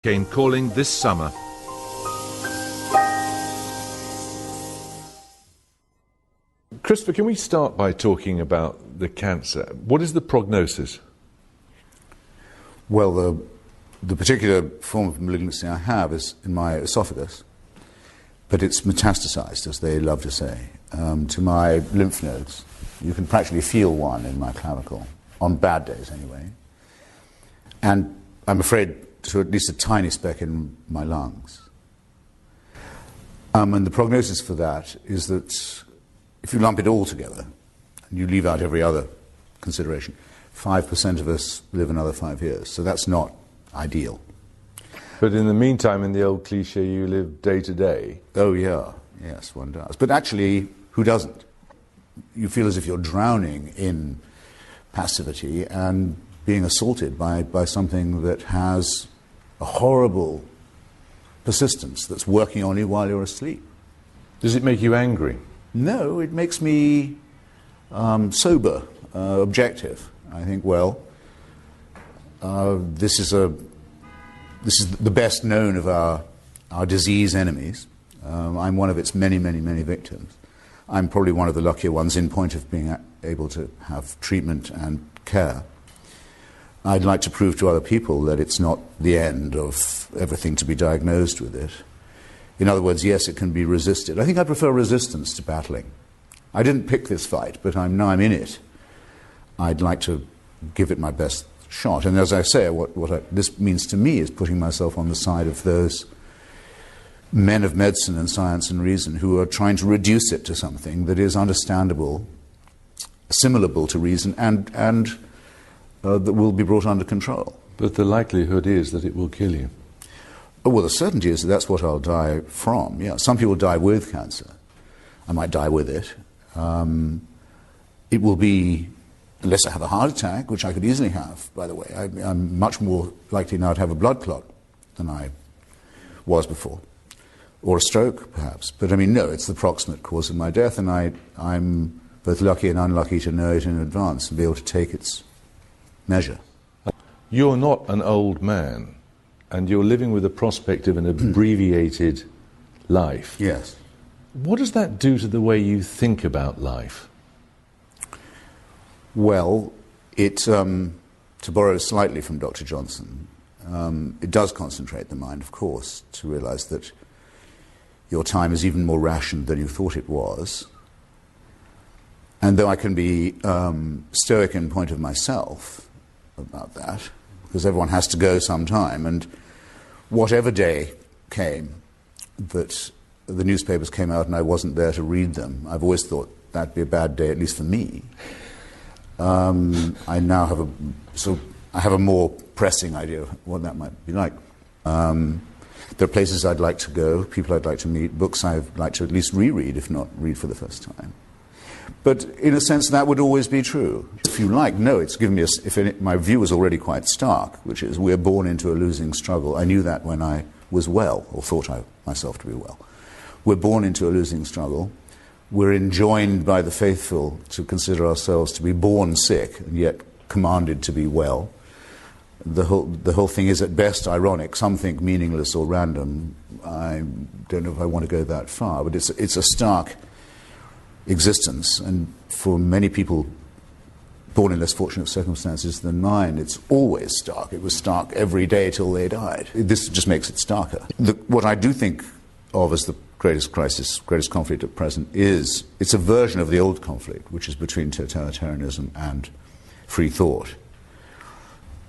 Hurricane calling this summer. Christopher, can we start by talking about the cancer? What is the prognosis? Well, the particular form of malignancy I have is in my esophagus, but it's metastasized, as they love to say, to my lymph nodes. You can practically feel one in my clavicle, on bad days anyway. And I'm afraid to at least a tiny speck in my lungs. And the prognosis for that is that if you lump it all together, and you leave out every other consideration, 5% of us live another 5 years. So that's not ideal. But in the meantime, in the old cliche, you live day to day. Oh, yeah. Yes, one does. But actually, who doesn't? You feel as if you're drowning in passivity and being assaulted by something that has a horrible persistence that's working on you while you're asleep. Does it make you angry? No, it makes me sober, objective. I think, well, this is the best known of our disease enemies. I'm one of its many, many, many victims. I'm probably one of the luckier ones in point of being able to have treatment and care. I'd like to prove to other people that it's not the end of everything to be diagnosed with it. In other words, yes, it can be resisted. I think I prefer resistance to battling. I didn't pick this fight, but now I'm in it. I'd like to give it my best shot. And as I say, this means to me is putting myself on the side of those men of medicine and science and reason who are trying to reduce it to something that is understandable, assimilable to reason, and that will be brought under control. But the likelihood is that it will kill you. Oh, well, the certainty is that that's what I'll die from. Yeah, some people die with cancer. I might die with it. It will be, unless I have a heart attack, which I could easily have, by the way. I'm much more likely now to have a blood clot than I was before. Or a stroke, perhaps. But I mean, no, it's the proximate cause of my death, and I'm both lucky and unlucky to know it in advance and be able to take its measure. You're not an old man, and you're living with the prospect of an abbreviated life. Yes. What does that do to the way you think about life? Well, to borrow slightly from Dr. Johnson, it does concentrate the mind, of course, to realize that your time is even more rationed than you thought it was. And though I can be stoic in point of myself about that, because everyone has to go sometime, and whatever day came that the newspapers came out and I wasn't there to read them, I've always thought that'd be a bad day, at least for me. I now have I have a more pressing idea of what that might be like. There are places I'd like to go, people I'd like to meet, books I'd like to at least reread, if not read for the first time. But in a sense, that would always be true. If you like, no, it's given me my view was already quite stark, which is we're born into a losing struggle. I knew that when I was well, or thought myself to be well. We're born into a losing struggle. We're enjoined by the faithful to consider ourselves to be born sick, and yet commanded to be well. The whole thing is at best ironic. Some think meaningless or random. I don't know if I want to go that far, but it's a stark existence, and for many people born in less fortunate circumstances than mine, it's always stark. It was stark every day till they died. This just makes it starker. What I do think of as the greatest crisis, greatest conflict at present is, it's a version of the old conflict, which is between totalitarianism and free thought,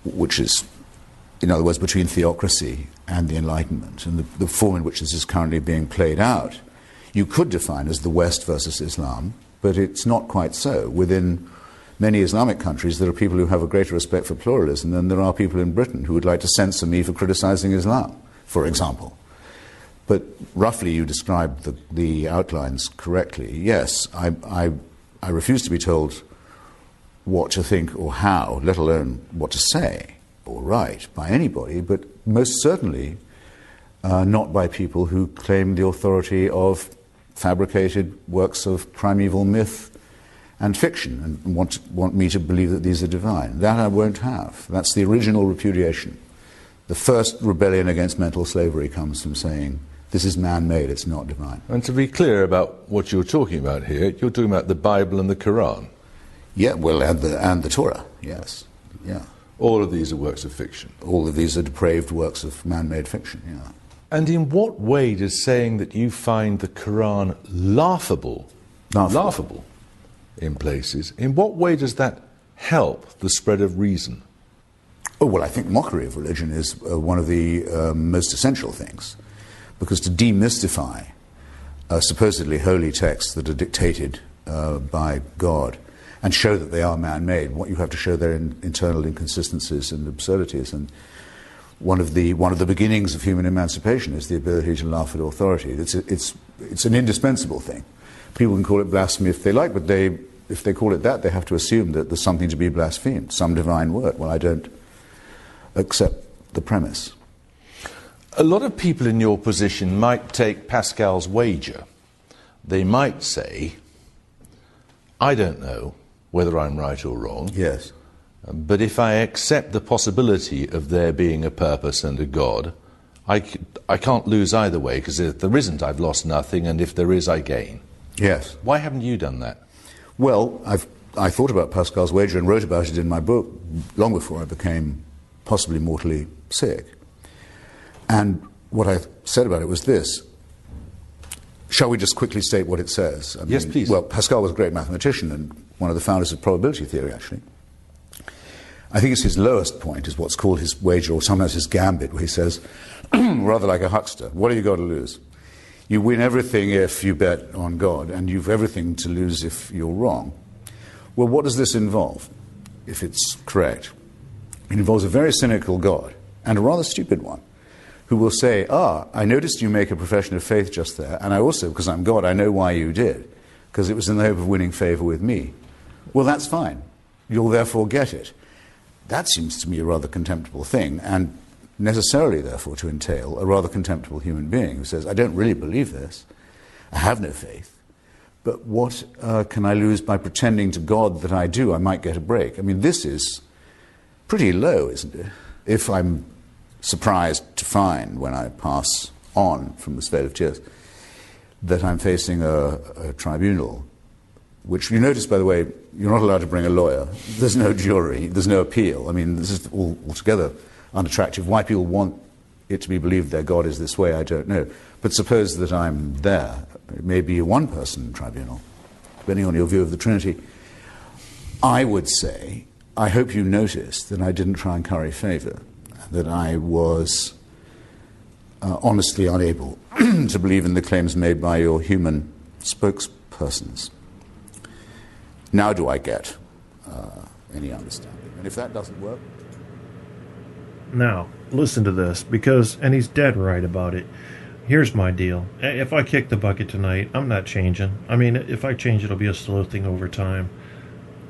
which is, in other words, between theocracy and the Enlightenment, and the form in which this is currently being played out you could define as the West versus Islam, but it's not quite so. Within many Islamic countries, there are people who have a greater respect for pluralism than there are people in Britain who would like to censor me for criticizing Islam, for example. But roughly you described the outlines correctly. Yes, I refuse to be told what to think or how, let alone what to say or write by anybody, but most certainly not by people who claim the authority of fabricated works of primeval myth and fiction and want me to believe that these are divine. That I won't have. That's the original repudiation The first rebellion against mental slavery comes from saying, this is man-made, it's not divine. And to be clear about what you're talking about here, you're talking about the Bible and the Quran. Yeah, well, and the Torah, yes. Yeah. All of these are works of fiction. All of these are depraved works of man-made fiction, yeah. And in what way does saying that you find the Quran laughable in places, in what way does that help the spread of reason? Oh, well, I think mockery of religion is one of the most essential things. Because to demystify supposedly holy texts that are dictated by God and show that they are man-made, what you have to show their internal inconsistencies and absurdities. And one of the beginnings of human emancipation is the ability to laugh at authority. It's an indispensable thing. People can call it blasphemy if they like, but if they call it that, they have to assume that there's something to be blasphemed, some divine word. Well, I don't accept the premise. A lot of people in your position might take Pascal's wager. They might say, I don't know whether I'm right or wrong. Yes. But if I accept the possibility of there being a purpose and a God, I can't lose either way, because if there isn't, I've lost nothing, and if there is, I gain. Yes. Why haven't you done that? Well, I thought about Pascal's wager and wrote about it in my book long before I became possibly mortally sick. And what I said about it was this. Shall we just quickly state what it says? Yes, please. Well, Pascal was a great mathematician and one of the founders of probability theory, actually. I think it's his lowest point, is what's called his wager, or sometimes his gambit, where he says, rather like a huckster, what have you got to lose? You win everything if you bet on God, and you've everything to lose if you're wrong. Well, what does this involve, if it's correct? It involves a very cynical God, and a rather stupid one, who will say, I noticed you make a profession of faith just there, and I also, because I'm God, I know why you did, because it was in the hope of winning favor with me. Well, that's fine. You'll therefore get it. That seems to me a rather contemptible thing, and necessarily, therefore, to entail a rather contemptible human being who says, I don't really believe this, I have no faith, but what can I lose by pretending to God that I do? I might get a break. I mean, this is pretty low, isn't it? If I'm surprised to find, when I pass on from this vale of tears, that I'm facing a tribunal, which you notice, by the way, you're not allowed to bring a lawyer. There's no jury. There's no appeal. I mean, this is altogether unattractive. Why people want it to be believed their God is this way, I don't know. But suppose that I'm there. It may be a one-person tribunal, depending on your view of the Trinity. I would say, I hope you noticed that I didn't try and curry favor, that I was honestly unable to believe in the claims made by your human spokespersons. Now do I get any understanding? And if that doesn't work... Now, listen to this, and he's dead right about it. Here's my deal. If I kick the bucket tonight, I'm not changing. I mean, if I change, it'll be a slow thing over time.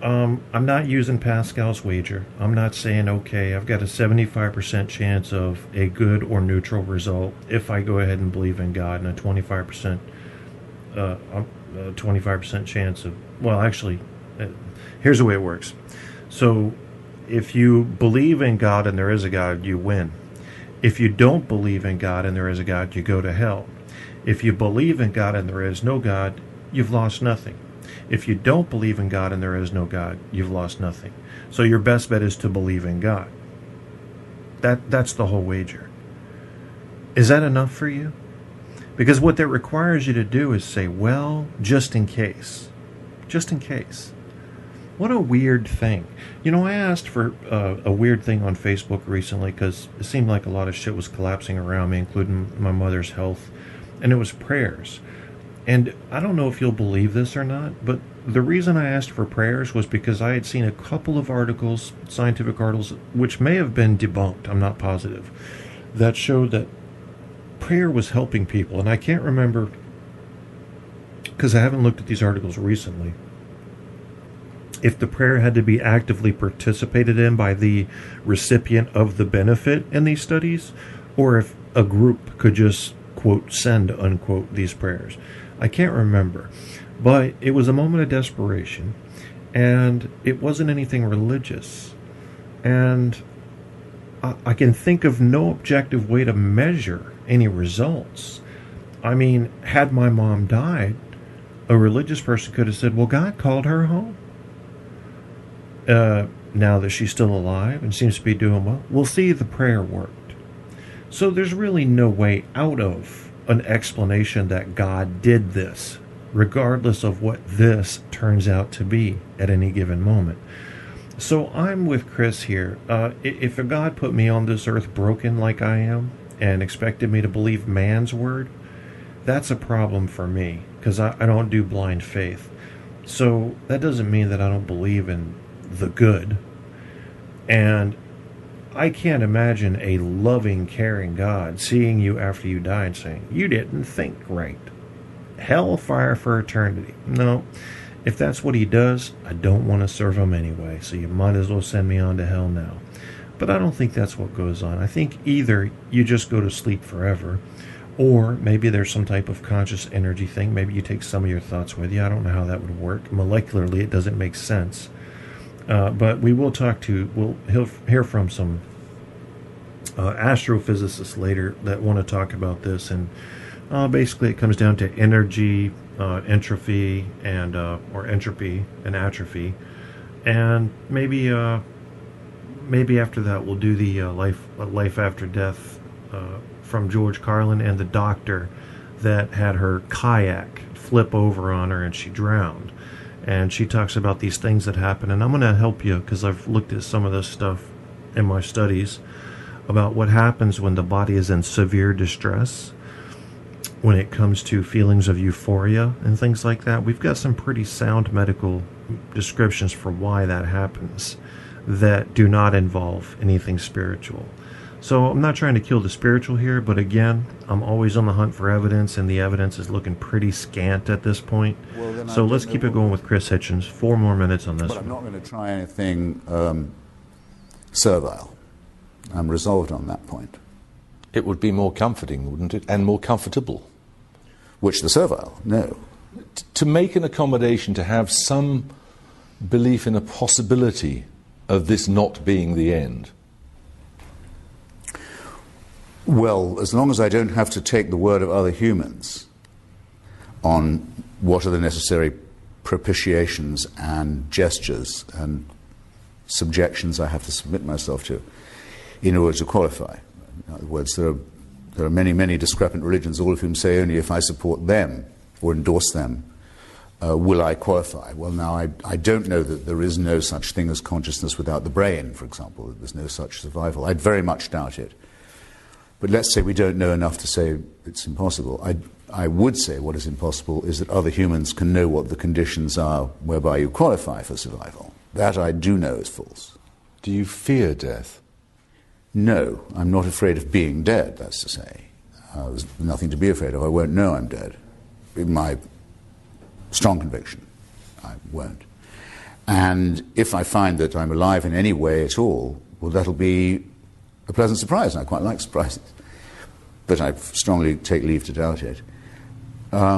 I'm not using Pascal's wager. I'm not saying, okay, I've got a 75% chance of a good or neutral result if I go ahead and believe in God, and a 25% chance of, well, actually, here's the way it works. So if you believe in God and there is a God, you win. If you don't believe in God and there is a God, you go to hell. If you believe in God and there is no God, you've lost nothing. If you don't believe in God and there is no God, you've lost nothing. So your best bet is to believe in God. That's the whole wager. Is that enough for you? Because what that requires you to do is say, well, just in case. Just in case. What a weird thing. You know, I asked for a weird thing on Facebook recently because it seemed like a lot of shit was collapsing around me, including my mother's health, and it was prayers. And I don't know if you'll believe this or not, but the reason I asked for prayers was because I had seen a couple of articles, scientific articles, which may have been debunked, I'm not positive, that showed that prayer was helping people. And I can't remember, because I haven't looked at these articles recently, if the prayer had to be actively participated in by the recipient of the benefit in these studies, or if a group could just, quote, send, unquote, these prayers. I can't remember. But it was a moment of desperation, and it wasn't anything religious. And I can think of no objective way to measure any results. I mean, had my mom died, a religious person could have said, well, God called her home. Now that she's still alive and seems to be doing well, we'll see the prayer worked. So there's really no way out of an explanation that God did this, regardless of what this turns out to be at any given moment. So I'm with Chris here. If a God put me on this earth broken like I am and expected me to believe man's word, that's a problem for me, because I don't do blind faith. So that doesn't mean that I don't believe in the good. And I can't imagine a loving, caring God seeing you after you die and saying, you didn't think right. Hellfire for eternity. No. If that's what he does, I don't want to serve him anyway, so you might as well send me on to hell now. But I don't think that's what goes on. I think either you just go to sleep forever, or maybe there's some type of conscious energy thing. Maybe you take some of your thoughts with you. I don't know how that would work. Molecularly, it doesn't make sense. But we will we'll hear from some astrophysicists later that want to talk about this. And basically it comes down to energy, entropy, and or entropy and atrophy. And maybe after that we'll do the life after death from George Carlin and the doctor that had her kayak flip over on her and she drowned. And she talks about these things that happen. And I'm going to help you, because I've looked at some of this stuff in my studies about what happens when the body is in severe distress, when it comes to feelings of euphoria and things like that. We've got some pretty sound medical descriptions for why that happens that do not involve anything spiritual. So I'm not trying to kill the spiritual here, but again, I'm always on the hunt for evidence, and the evidence is looking pretty scant at this point. Well, so let's keep it going with Chris Hitchens. 4 more minutes on this. But I'm not going to try anything servile. I'm resolved on that point. It would be more comforting, wouldn't it? And more comfortable. Which the servile? No. To make an accommodation, to have some belief in a possibility of this not being the end. Well, as long as I don't have to take the word of other humans on what are the necessary propitiations and gestures and subjections I have to submit myself to in order to qualify. In other words, there are many, many discrepant religions, all of whom say only if I support them or endorse them will I qualify. Well, now, I don't know that there is no such thing as consciousness without the brain, for example, that there's no such survival. I'd very much doubt it. But let's say we don't know enough to say it's impossible. I would say what is impossible is that other humans can know what the conditions are whereby you qualify for survival. That I do know is false. Do you fear death? No, I'm not afraid of being dead, that's to say. There's nothing to be afraid of. I won't know I'm dead. In my strong conviction, I won't. And if I find that I'm alive in any way at all, well, that'll be a pleasant surprise, and I quite like surprises. But I strongly take leave to doubt it. I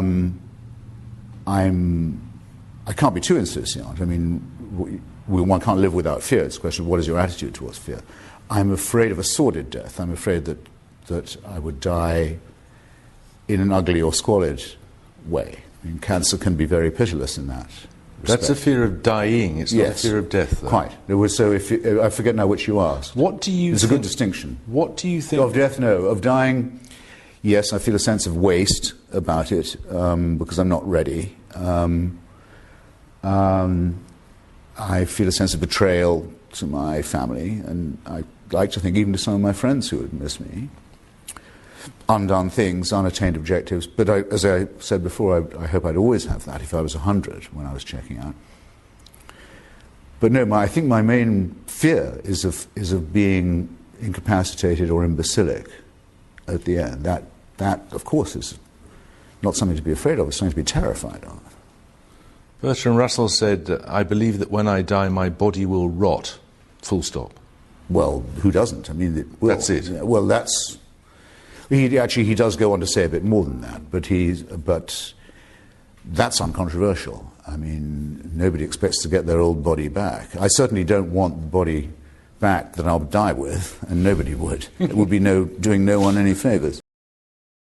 can't be too insouciant. I mean, one can't live without fear. It's a question of what is your attitude towards fear. I'm afraid of a sordid death. I'm afraid that I would die in an ugly or squalid way. I mean, cancer can be very pitiless in that respect. That's a fear of dying. It's not a fear of death, though. Quite. So I forget now which you asked. What do you It's a good distinction. What do you think? Of death, no. Of dying, yes, I feel a sense of waste about it because I'm not ready. I feel a sense of betrayal to my family, and I like to think even to some of my friends who would miss me. Undone things, unattained objectives, but as I said before, I hope I'd always have that if I was 100 when I was checking out. But no, I think my main fear is of being incapacitated or imbecilic at the end. That, of course, is not something to be afraid of, it's something to be terrified of. Bertrand Russell said, I believe that when I die, my body will rot, full stop. Well, who doesn't? I mean, it will. That's it. Well, that's... He does go on to say a bit more than that, but that's uncontroversial. I mean, nobody expects to get their old body back. I certainly don't want the body back that I'll die with, and nobody would. It would be doing no one any favours.